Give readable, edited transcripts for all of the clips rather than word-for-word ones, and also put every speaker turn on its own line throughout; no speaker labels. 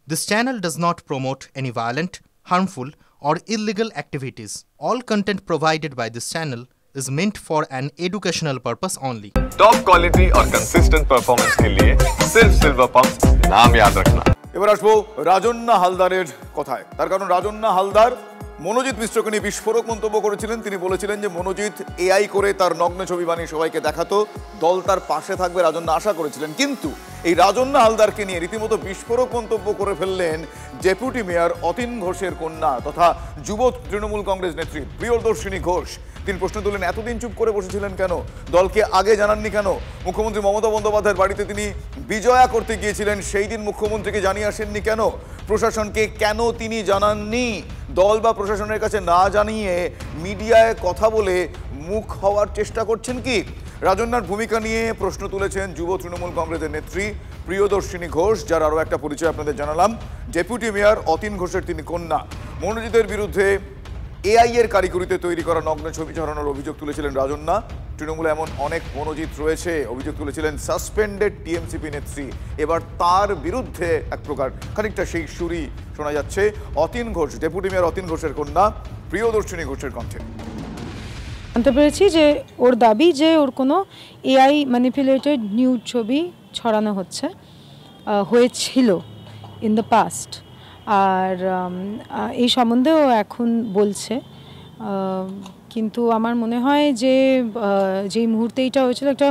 This channel does not promote any violent, harmful, or illegal activities. All content provided by this channel is meant for an educational purpose only.
Top quality और consistent performance के लिए सिर्फ silver pump नाम याद रखना।
এবার আসবো রাজন্না হালদারের কথায়। তার কারণ রাজন্না হালদার মনোজিৎ মিশ্রকে নিয়ে বিস্ফোরক মন্তব্য করেছিলেন। তিনি বলেছিলেন যে মনোজিৎ এআই করে তার নগ্ন ছবি বানিয়ে সবাইকে দেখাতো, দল তার পাশে থাকবে রাজন্না আশা করেছিলেন। কিন্তু এই রাজন্না হালদারকে নিয়ে রীতিমতো বিস্ফোরক মন্তব্য করে ফেললেন ডেপুটি মেয়র অতীন ঘোষের কন্যা তথা যুব তৃণমূল কংগ্রেস নেত্রী প্রিয়দর্শিনী ঘোষ। তিনি প্রশ্ন তুললেন, এতদিন চুপ করে বসেছিলেন কেন? দলকে আগে জানাননি কেন? মুখ্যমন্ত্রী মমতা বন্দ্যোপাধ্যায়ের বাড়িতে তিনি বিজয়া করতে গিয়েছিলেন, সেই দিন মুখ্যমন্ত্রীকে জানিয়ে আসেননি কেন? প্রশাসনকে কেন তিনি জানাননি? দল বা প্রশাসনের কাছে না জানিয়ে মিডিয়ায় কথা বলে মুখ হওয়ার চেষ্টা করছেন কি? রাজন্নার ভূমিকা নিয়ে প্রশ্ন তুলেছেন যুব তৃণমূল কংগ্রেসের নেত্রী প্রিয়দর্শিনী ঘোষ, যার আরও একটা পরিচয় আপনাদের জানালাম। ডেপুটি মেয়র অতীন ঘোষের তিনি কন্যা। মনোজিতের বিরুদ্ধে এআই এর কারিগরিতে তৈরি করা নগ্ন ছবি ছড়ানোর অভিযোগ তুলেছিলেন রাজন্না। তৃণমূলে এমন অনেক মনোজিৎ রয়েছে, অভিযোগ তুলেছিলেন সাসপেন্ডেড টিএমসিপি নেত্রী। এবার তার বিরুদ্ধে এক প্রকার খানিকটা সেই সুরই শোনা যাচ্ছে অতীন ঘোষ, ডেপুটি মেয়র অতীন ঘোষের কন্যা প্রিয়দর্শিনী ঘোষের কণ্ঠে।
জানতে পেরেছি যে ওর দাবি যে ওর কোনো এআই ম্যানিপুলেটেড নিউড ছবি ছড়ানো হয়েছিল ইন দ্য পাস্ট। আর এই সম্বন্ধে ও এখন বলছে, কিন্তু আমার মনে হয় যে যেই মুহূর্তে এটা হয়েছিল একটা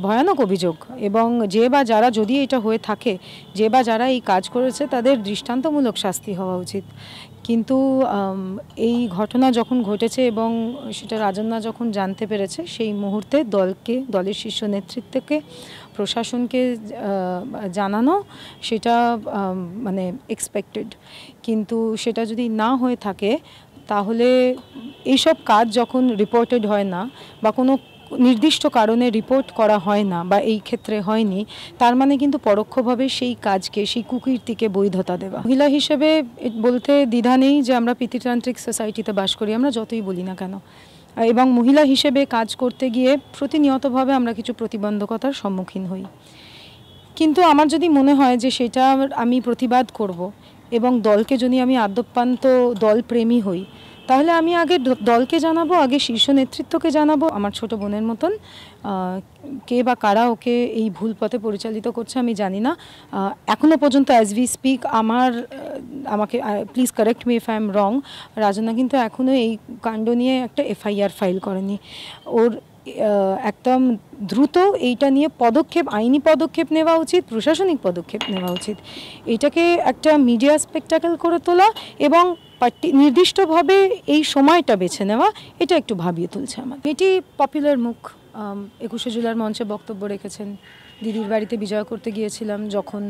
ভয়ানক অভিযোগ, এবং যে বা যারা যদি এটা হয়ে থাকে, যে বা যারা এই কাজ করেছে তাদের দৃষ্টান্তমূলক শাস্তি হওয়া উচিত। কিন্তু এই ঘটনা যখন ঘটেছে এবং সেটা রাজন্না যখন জানতে পেরেছে, সেই মুহূর্তে দলের শীর্ষ নেতৃত্বকে, প্রশাসনকে জানানো সেটা মানে এক্সপেক্টেড। কিন্তু সেটা যদি না হয়ে থাকে তাহলে এইসব কাজ যখন রিপোর্টেড হয় না বা কোনো নির্দিষ্ট কারণে রিপোর্ট করা হয় না বা এই ক্ষেত্রে হয়নি, তার মানে কিন্তু পরোক্ষভাবে সেই কাজকে, সেই কুকীর্তিকে বৈধতা দেওয়া। মহিলা হিসেবে বলতে দ্বিধা নেই যে আমরা পিতৃতান্ত্রিক সোসাইটিতে বাস করি, আমরা যতই বলি না কেন, এবং মহিলা হিসেবে কাজ করতে গিয়ে প্রতিনিয়তভাবে আমরা কিছু প্রতিবন্ধকতার সম্মুখীন হই। কিন্তু আমার যদি মনে হয় যে সেটা আমি প্রতিবাদ করব এবং দলকে যদি আমি আদ্যোপান্ত দলপ্রেমী হই, তাহলে আমি আগে দলকে জানাবো, আগে শীর্ষ নেতৃত্বকে জানাবো। আমার ছোট বোনের মতন কে বা কারা ওকে এই ভুল পথে পরিচালিত করছে আমি জানি না। এখনও পর্যন্ত অ্যাজ উই স্পিক আমাকে please correct me if I am রং, রাজন্না কিন্তু এখনও এই কাণ্ড নিয়ে একটা এফআইআর ফাইল করেনি। ওর একদম দ্রুত এইটা নিয়ে আইনি পদক্ষেপ নেওয়া উচিত, প্রশাসনিক পদক্ষেপ নেওয়া উচিত। এটাকে একটা মিডিয়া স্পেকটাকেল করে তোলা এবং নির্দিষ্টভাবে এই সময়টা বেছে নেওয়া, এটা একটু ভাবিয়ে তুলছে আমার। এটি পপুলার মুখ, 21শে জুলাইয়ের মঞ্চে বক্তব্য রেখেছেন। দিদির বাড়িতে বিজয় করতে গিয়েছিলাম যখন,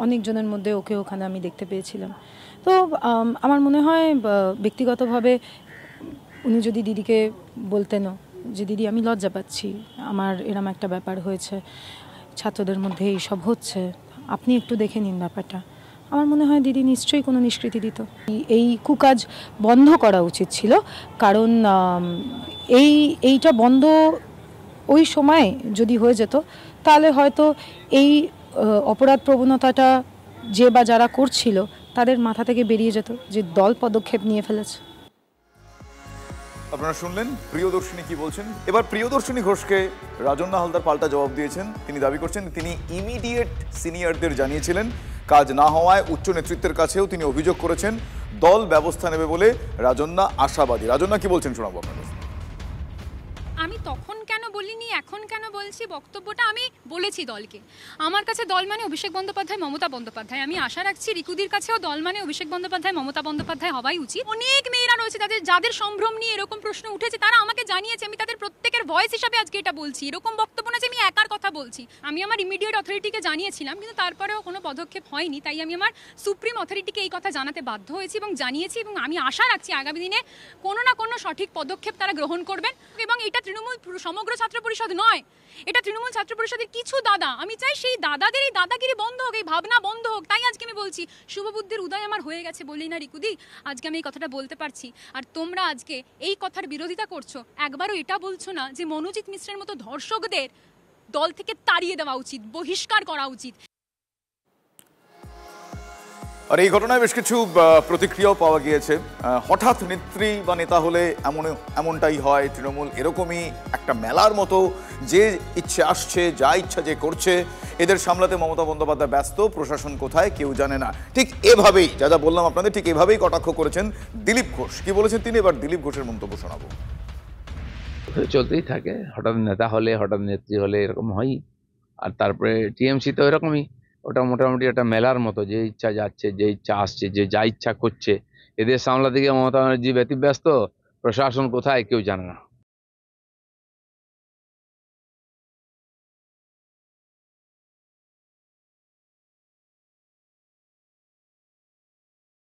অনেকজনের মধ্যে ওকে ওখানে আমি দেখতে পেয়েছিলাম। তো আমার মনে হয় ব্যক্তিগতভাবে উনি যদি দিদিকে বলতেনও যে দিদি আমি লজ্জা পাচ্ছি, আমার এরম একটা ব্যাপার হয়েছে, ছাত্রদের মধ্যে এইসব হচ্ছে, আপনি একটু দেখে নিন ব্যাপারটা, আমার মনে হয় দিদি নিশ্চয়ই কোনো নিষ্কৃতি দিত। এই কুকাজ বন্ধ করা উচিত ছিল, কারণ এইটা বন্ধ ওই সময় যদি হয়ে যেত তাহলে হয়তো এই অপরাধ প্রবণতাটা যে বা যারা করছিল তাদের মাথা থেকে বেরিয়ে যেত, যে দল পদক্ষেপ নিয়ে ফেলেছে।
আপনারা শুনলেন প্রিয়দর্শিনী কি বলছেন। এবার প্রিয়দর্শিনী ঘোষকে রাজন্না হালদার পাল্টা জবাব দিয়েছেন। তিনি দাবি করছেন তিনি ইমিডিয়েট সিনিয়রদের জানিয়েছিলেন, কাজ না হওয়ায় উচ্চ নেতৃত্বের কাছেও তিনি অভিযোগ করেছেন, দল ব্যবস্থা নেবে বলে রাজন্না আশাবাদী। রাজন্না কি বলছেন শোনাবো আপনাদের।
আমি তখন কেন বলিনি, এখন কেন বলছি, বক্তব্যটা আমি বলেছি দলকে। আমার কাছে দল মানে অভিষেক বন্দ্যোপাধ্যায়, মমতা বন্দ্যোপাধ্যায়। আমি আশা রাখছি রিকুদির কাছেও দল মানে অভিষেক বন্দ্যোপাধ্যায়, মমতা বন্দ্যোপাধ্যায় হওয়াই উচিত। অনেক মেয়েরা রয়েছে যাদের সম্ভ্রম নিয়ে এরকম প্রশ্ন উঠেছে, তারা আমাকে জানিয়েছে, আমি তাদের প্রত্যেকের ভয়েস হিসাবে আজকে এটা বলছি। এরকম বক্তব্য না যে আমি একার কথা বলছি। আমি আমার ইমিডিয়েট অথরিটিকে জানিয়েছিলাম, কিন্তু তারপরেও কোনো পদক্ষেপ হয়নি। তাই আমি আমার সুপ্রিম অথরিটিকে এই কথা জানাতে বাধ্য হয়েছি এবং জানিয়েছি, এবং আমি আশা রাখছি আগামী দিনে কোনো না কোনো সঠিক পদক্ষেপ তারা গ্রহণ করবেন। এবং এটা তৃণমূল সমগ্র ছাত্র পরিষদ নয়, এটা তৃণমূল ছাত্র পরিষদের কিছু দাদা। আমি চাই সেই দাদাদের এই দাদাগিরি বন্ধ হোক, এই ভাবনা বন্ধ হোক। তাই আজকে আমি বলছি, শুভবুদ্ধির উদয় আমার হয়ে গেছে বলেই না রিকুদি আজকে আমি এই কথাটা বলতে পারছি। আর তোমরা আজকে এই কথার বিরোধিতা করছো, একবারও এটা বলছো না যে মনোজিৎ মিশ্রের মতো ধর্ষকদের দল থেকে তাড়িয়ে দেওয়া উচিত, বহিষ্কার করা উচিত।
আর এই ঘটনায় বেশ কিছু প্রতিক্রিয়াও পাওয়া গিয়েছে। হঠাৎ নেত্রী বা নেতা হলে এমনটাই হয়। তৃণমূল এরকমই একটা মেলার মতো, যে ইচ্ছে আসছে, যা ইচ্ছা যে করছে, এদের সামলাতে মমতা বন্দ্যোপাধ্যায় ব্যস্ত, প্রশাসন কোথায় কেউ জানে না। ঠিক এভাবেই যা যা বললাম আপনাদের, ঠিক এভাবেই কটাক্ষ করেছেন দিলীপ ঘোষ। কি বলেছেন তিনি, এবার দিলীপ ঘোষের মন্তব্য শোনাবো।
চলতেই থাকে, হঠাৎ নেতা হলে, হঠাৎ নেত্রী হলে এরকম হয়। আর তারপরে টিএমসি তো এরকমই, ওটা মোটামুটি একটা মেলার মতো, যে ইচ্ছা যাচ্ছে, যে ইচ্ছা আসছে, যে যা ইচ্ছা করছে। এদের সামলাতে গিয়ে মমতা ব্যানার্জি ব্যতিব্যস্ত, প্রশাসন কোথায় কেউ জানে না।